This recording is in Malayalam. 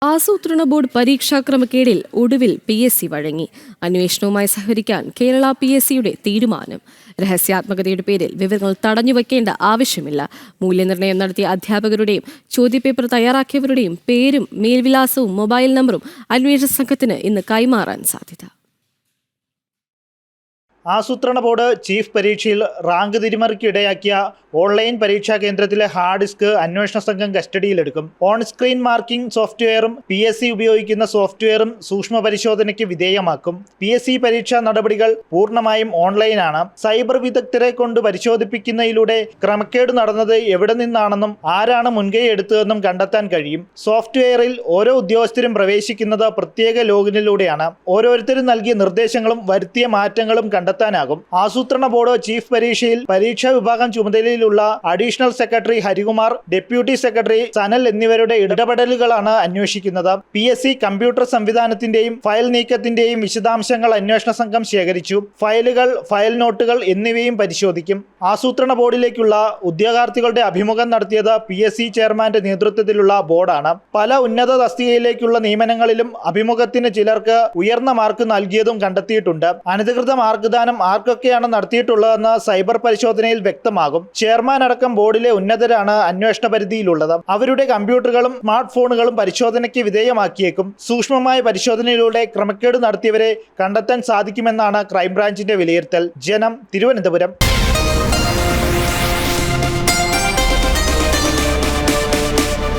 ആസൂത്രണ ബോർഡ് പരീക്ഷാക്രമക്കേടിൽ ഒടുവിൽ PSC വഴങ്ങി. അന്വേഷണവുമായി സഹകരിക്കാൻ കേരള PSCയുടെ തീരുമാനം. രഹസ്യാത്മകതയുടെ പേരിൽ വിവരങ്ങൾ തടഞ്ഞുവെക്കേണ്ട ആവശ്യമില്ല. മൂല്യനിർണ്ണയം നടത്തിയ അധ്യാപകരുടെയും ചോദ്യപേപ്പർ തയ്യാറാക്കിയവരുടെയും പേരും മേൽവിലാസവും മൊബൈൽ നമ്പറും അന്വേഷണ സംഘത്തിന് ഇന്ന് കൈമാറാൻ സാധ്യത. ആസൂത്രണ ബോർഡ് ചീഫ് പരീക്ഷയിൽ റാങ്ക് തിരിമറിക്ക് ഇടയാക്കിയ ഓൺലൈൻ പരീക്ഷാ കേന്ദ്രത്തിലെ ഹാർഡ് ഡിസ്ക് അന്വേഷണ സംഘം കസ്റ്റഡിയിലെടുക്കും. ഓൺ സ്ക്രീൻ മാർക്കിംഗ് സോഫ്റ്റ്വെയറും PSC ഉപയോഗിക്കുന്ന സോഫ്റ്റ്വെയറും സൂക്ഷ്മ പരിശോധനയ്ക്ക് വിധേയമാക്കും. PSC പരീക്ഷാ നടപടികൾ പൂർണ്ണമായും ഓൺലൈനാണ്. സൈബർ വിദഗ്ധരെ കൊണ്ട് പരിശോധിപ്പിക്കുന്നതിലൂടെ ക്രമക്കേട് നടന്നത് എവിടെ നിന്നാണെന്നും ആരാണ് മുൻകൈ എടുത്തതെന്നും കണ്ടെത്താൻ കഴിയും. സോഫ്റ്റ്വെയറിൽ ഓരോ ഉദ്യോഗസ്ഥരും പ്രവേശിക്കുന്നത് പ്രത്യേക ലോഗിനിലൂടെയാണ്. ഓരോരുത്തരും നൽകിയ നിർദ്ദേശങ്ങളും വരുത്തിയ മാറ്റങ്ങളും കണ്ടെത്താനാകും. ആസൂത്രണ ബോർഡ് ചീഫ് പരീക്ഷയിൽ പരീക്ഷാ വിഭാഗം ചുമതലയിലുള്ള additional secretary Harikumar, deputy secretary Sanal എന്നിവരുടെ ഇടപെടലുകളാണ് അന്വേഷിക്കുന്നത്. PSC കമ്പ്യൂട്ടർ സംവിധാനത്തിന്റെയും ഫയൽ നീക്കത്തിന്റെയും വിശദാംശങ്ങൾ അന്വേഷണ സംഘം ശേഖരിച്ചു. ഫയലുകൾ, ഫയൽ നോട്ടുകൾ എന്നിവയും പരിശോധിക്കും. ആസൂത്രണ ബോർഡിലേക്കുള്ള ഉദ്യോഗാർത്ഥികളുടെ അഭിമുഖം നടത്തിയത് PSC ചെയർമാന്റെ നേതൃത്വത്തിലുള്ള ബോർഡാണ്. പല ഉന്നത തസ്തികയിലേക്കുള്ള നിയമനങ്ങളിലും അഭിമുഖത്തിന് ചിലർക്ക് ഉയർന്ന മാർക്ക് നൽകിയതും കണ്ടെത്തിയിട്ടുണ്ട്. അനധികൃത മാർക്ക്ദാനം ആർക്കൊക്കെയാണ് നടത്തിയിട്ടുള്ളതെന്ന് സൈബർ പരിശോധനയിൽ വ്യക്തമാകും. ചെയർമാൻ അടക്കം ബോർഡിലെ ഉന്നതരാണ് അന്വേഷണ പരിധിയിലുള്ളത്. അവരുടെ കമ്പ്യൂട്ടറുകളും സ്മാർട്ട് ഫോണുകളും പരിശോധനയ്ക്ക് വിധേയമാക്കിയേക്കും. സൂക്ഷ്മമായ പരിശോധനയിലൂടെ ക്രമക്കേട് നടത്തിയവരെ കണ്ടെത്താൻ സാധിക്കുമെന്നാണ് ക്രൈംബ്രാഞ്ചിന്റെ വിലയിരുത്തൽ. ജനം, തിരുവനന്തപുരം.